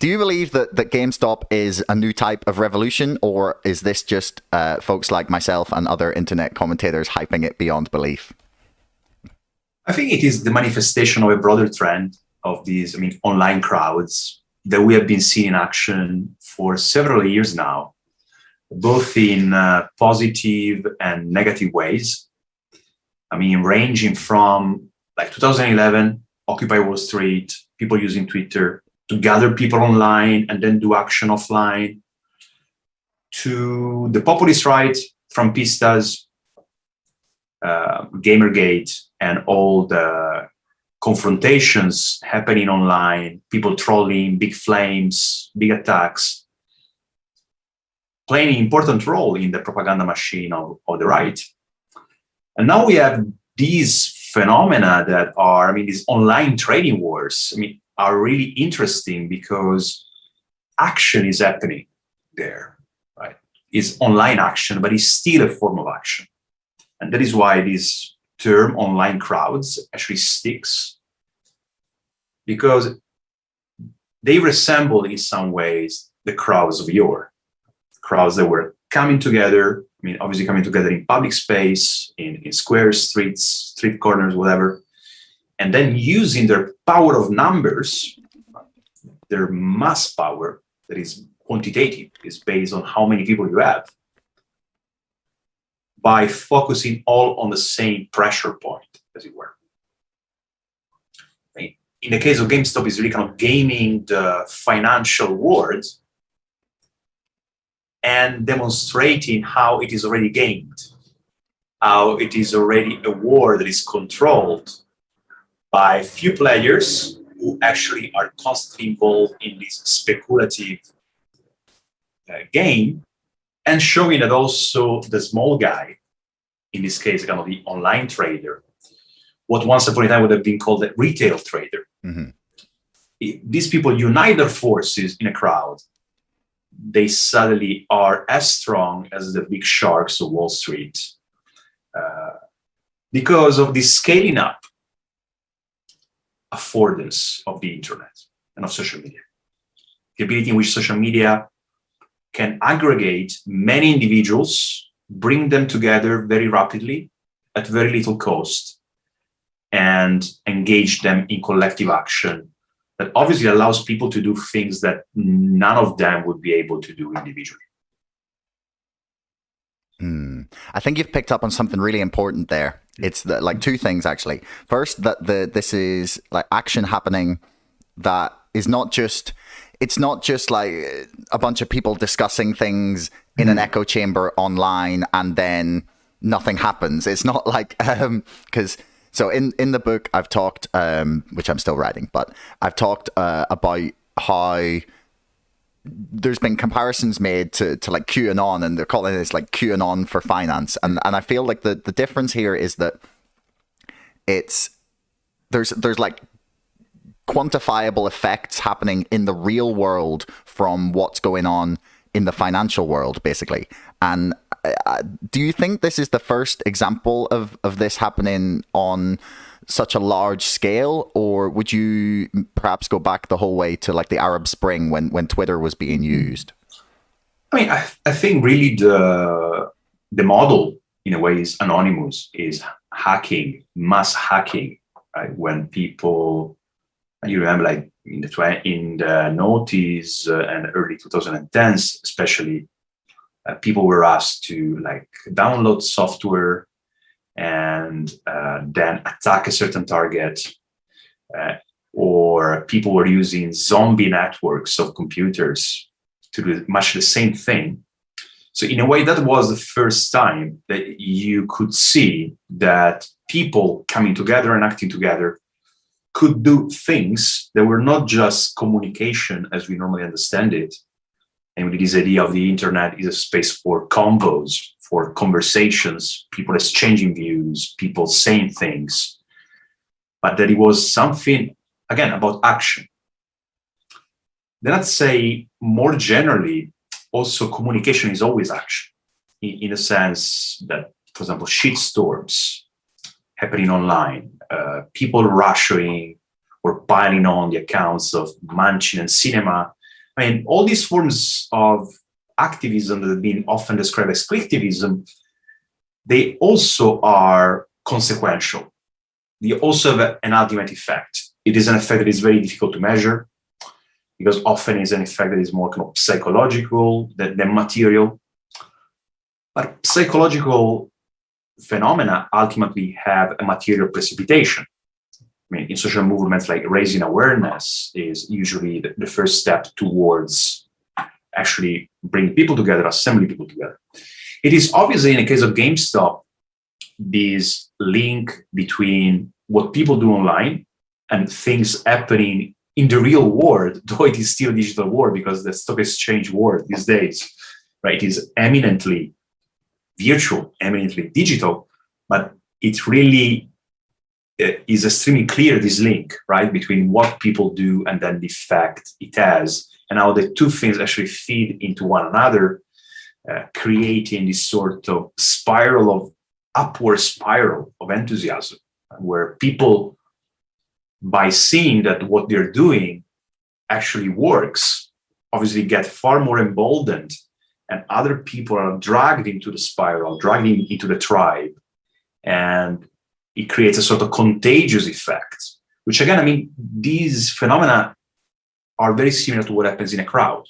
Do you believe that GameStop is a new type of revolution, or is this just folks like myself and other internet commentators hyping it beyond belief? I think it is the manifestation of a broader trend of these, online crowds that we have been seeing in action for several years now, both in positive and negative ways. Ranging from like 2011, Occupy Wall Street, people using Twitter to gather people online and then do action offline, to the populist right, Trumpistas, Gamergate, and all the confrontations happening online, people trolling, big flames, big attacks, playing an important role in the propaganda machine of the right. And now we have these phenomena that are, these online trading wars, are really interesting because action is happening there, right? It's online action, but it's still a form of action. And that is why this term online crowds actually sticks, because they resemble in some ways the crowds of yore, crowds that were coming together, obviously coming together in public space, in squares, streets, street corners, whatever, and then using their power of numbers, their mass power that is quantitative, is based on how many people you have, by focusing all on the same pressure point, as it were. In the case of GameStop, it's really kind of gaming the financial world and demonstrating how it is already gamed, how it is already a war that is controlled by few players who actually are constantly involved in this speculative game, and showing that also the small guy, in this case, kind of the online trader, what once upon a time would have been called a retail trader. Mm-hmm. These people unite their forces in a crowd. They suddenly are as strong as the big sharks of Wall Street because of the scaling up affordance of the internet and of social media. The ability in which social media can aggregate many individuals, bring them together very rapidly at very little cost, and engage them in collective action that obviously allows people to do things that none of them would be able to do individually. I think you've picked up on something really important there. It's two things, actually. First, that this is like action happening that is not just, it's not just like a bunch of people discussing things in an echo chamber online and then nothing happens. It's not like, so in the book I've talked, which I'm still writing, but I've talked about how there's been comparisons made to like QAnon, and they're calling this like QAnon for finance. And I feel like the difference here is that there's like quantifiable effects happening in the real world from what's going on in the financial world, basically. And do you think this is the first example of this happening on such a large scale, or would you perhaps go back the whole way to like the Arab Spring when Twitter was being used? I think really the model in a way is anonymous, is hacking, mass hacking, right? When people, you remember, like in the noughties and early 2010s, especially, people were asked to like download software and then attack a certain target, or people were using zombie networks of computers to do much the same thing. So in a way, that was the first time that you could see that people coming together and acting together could do things that were not just communication as we normally understand it. And with this idea of the internet is a space for convos, for conversations, people exchanging views, people saying things, but that it was something, again, about action. Then I'd say more generally, also communication is always action, in a sense that, for example, shitstorms happening online, people rushing or piling on the accounts of Manchin and Cinema I mean, all these forms of activism that have been often described as collectivism, they also are consequential. They also have an ultimate effect. It is an effect that is very difficult to measure, because often it's an effect that is more kind of psychological than material. But psychological phenomena ultimately have a material precipitation. I mean, in social movements, like raising awareness is usually the first step towards actually bringing people together, assembling people together. It is obviously, in the case of GameStop, this link between what people do online and things happening in the real world, though it is still a digital world, because the stock exchange world these days, right, is eminently virtual, eminently digital, but it really is extremely clear, this link, right, between what people do and then the effect it has, and how the two things actually feed into one another, creating this sort of upward spiral of enthusiasm, where people, by seeing that what they're doing actually works, obviously get far more emboldened, and other people are dragged into the spiral, dragged into the tribe, and it creates a sort of contagious effect, which again, I mean, these phenomena are very similar to what happens in a crowd.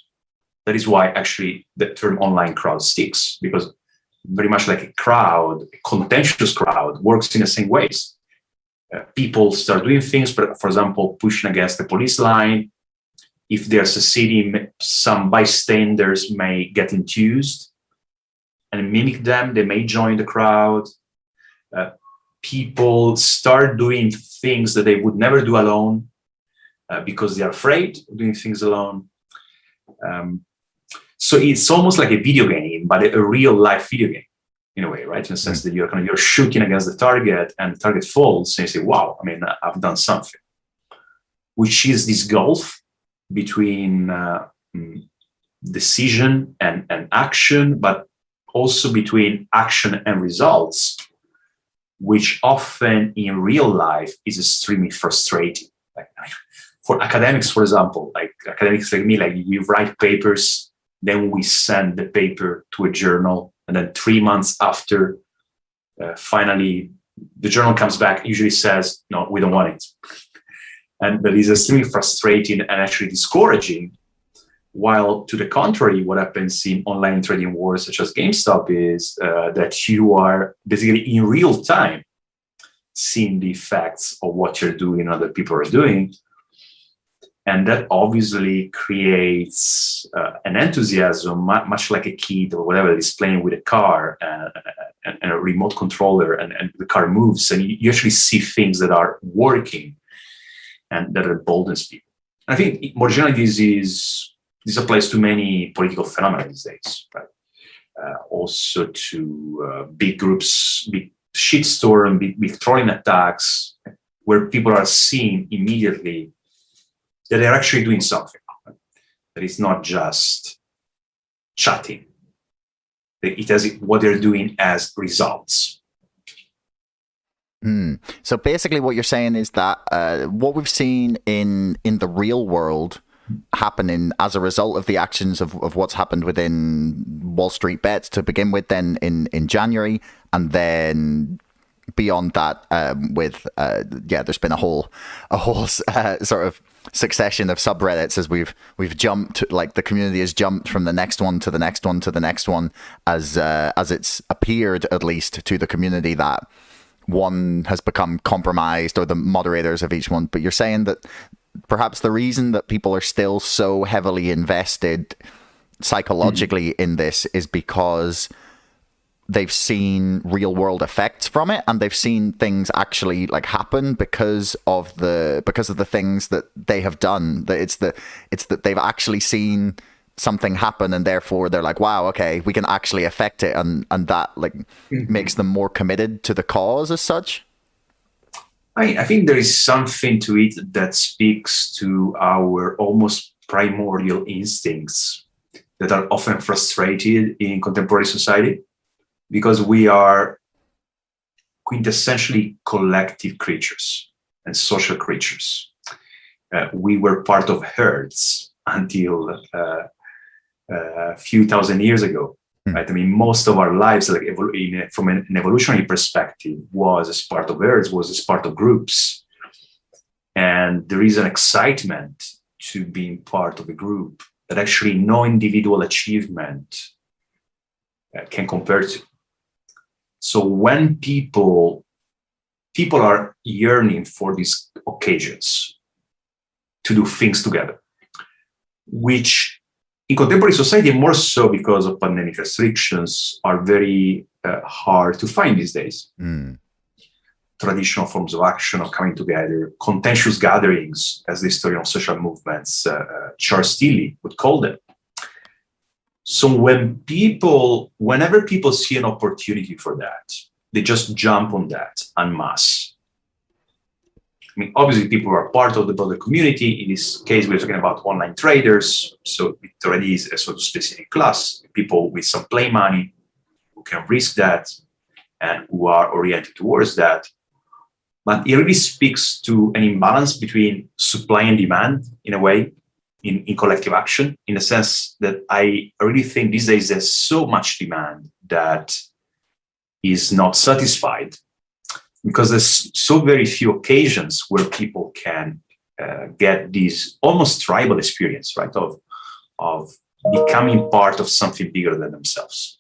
That is why actually the term online crowd sticks, because very much like a crowd, a contentious crowd works in the same ways. People start doing things, but for example, pushing against the police line. If they're succeeding, some bystanders may get enthused and mimic them. They may join the crowd. People start doing things that they would never do alone because they're afraid of doing things alone. So it's almost like a video game, but a real life video game in a way, right? In the sense that you're shooting against the target, and the target falls, and you say, "Wow! I mean, I've done something." Which is this gulf between decision and action, but also between action and results, which often in real life is extremely frustrating. Like for academics, for example, like academics like me, like we write papers, then we send the paper to a journal, and then 3 months after, finally, the journal comes back, usually says, "No, we don't want it." And that is extremely frustrating and actually discouraging. While to the contrary, what happens in online trading wars such as GameStop is that you are basically in real time seeing the effects of what you're doing and other people are doing. And that obviously creates an enthusiasm, much like a kid or whatever that is playing with a car and a remote controller, and the car moves, and you actually see things that are working and that emboldens people. And I think more generally, this applies to many political phenomena these days, right? Also to big groups, big shitstorm, big trolling attacks, where people are seeing immediately that they're actually doing something. Right? That it's not just chatting. It has what they're doing as results. So basically what you're saying is that what we've seen in the real world happening as a result of the actions of what's happened within Wall Street Bets to begin with, then in January, and then beyond that there's been a whole sort of succession of subreddits as we've jumped, like the community has jumped from the next one to the next one to the next one as it's appeared, at least to the community, that one has become compromised, or the moderators of each one. But you're saying that perhaps the reason that people are still so heavily invested psychologically in this is because they've seen real world effects from it, and they've seen things actually like happen because of the things that they have done. That it's that they've actually seen something happen, and therefore they're like, wow, okay, we can actually affect it, and that like makes them more committed to the cause as such. I think there is something to it that speaks to our almost primordial instincts that are often frustrated in contemporary society, because we are quintessentially collective creatures and social creatures. We were part of herds until a few thousand years ago. Right? I mean, most of our lives, like from an evolutionary perspective, was as part of herds, was as part of groups. And there is an excitement to being part of a group that actually no individual achievement can compare to. So when people are yearning for these occasions to do things together, which in contemporary society, more so because of pandemic restrictions, are very hard to find these days. Traditional forms of action of coming together, contentious gatherings, as the historian of social movements, Charles Tilly, would call them. So whenever people see an opportunity for that, they just jump on that en masse. I mean, obviously, people who are part of the broader community. In this case, we're talking about online traders. So it already is a sort of specific class, people with some play money who can risk that and who are oriented towards that. But it really speaks to an imbalance between supply and demand, in a way, in collective action, in the sense that I really think these days there's so much demand that is not satisfied, because there's so very few occasions where people can get this almost tribal experience, right, of becoming part of something bigger than themselves.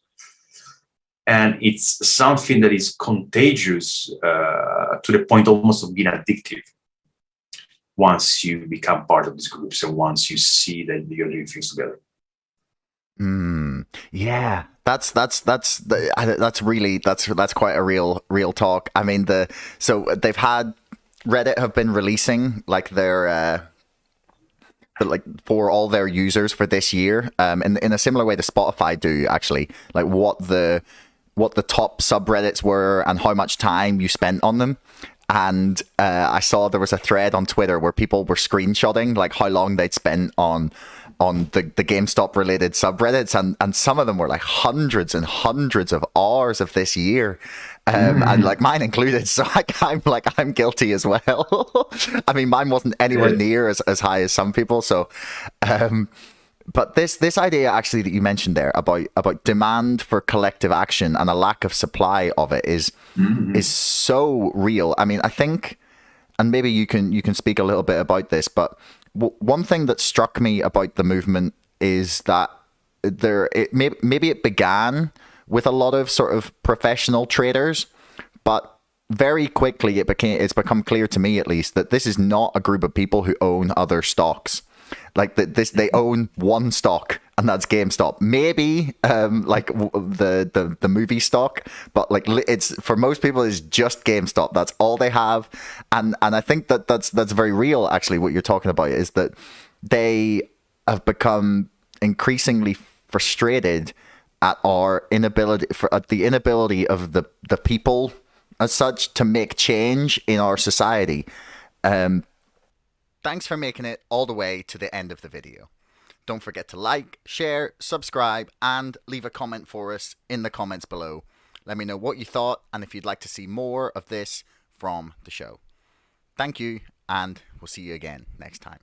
And it's something that is contagious to the point almost of being addictive once you become part of these groups and once you see that you're doing things together. Yeah, that's quite a real talk. I mean, so they've had Reddit have been releasing like their like for all their users for this year, in a similar way to Spotify do, actually, like what the top subreddits were and how much time you spent on them. And I saw there was a thread on Twitter where people were screenshotting like how long they'd spent on the GameStop related subreddits, and some of them were like hundreds and hundreds of hours of this year, and like mine included. So I'm guilty as well. I mean, mine wasn't anywhere near as high as some people. So, but this idea actually that you mentioned there about demand for collective action and a lack of supply of it is so real. I mean, I think, and maybe you can speak a little bit about this, but one thing that struck me about the movement is that maybe it began with a lot of sort of professional traders, but very quickly it's become clear to me, at least, that this is not a group of people who own other stocks. Like they own one stock, and that's GameStop. Maybe like the movie stock, but like it's for most people is just GameStop. That's all they have, and I think that's very real. Actually, what you're talking about is that they have become increasingly frustrated at our inability of the people as such to make change in our society. Thanks for making it all the way to the end of the video. Don't forget to like, share, subscribe, and leave a comment for us in the comments below. Let me know what you thought and if you'd like to see more of this from the show. Thank you, and we'll see you again next time.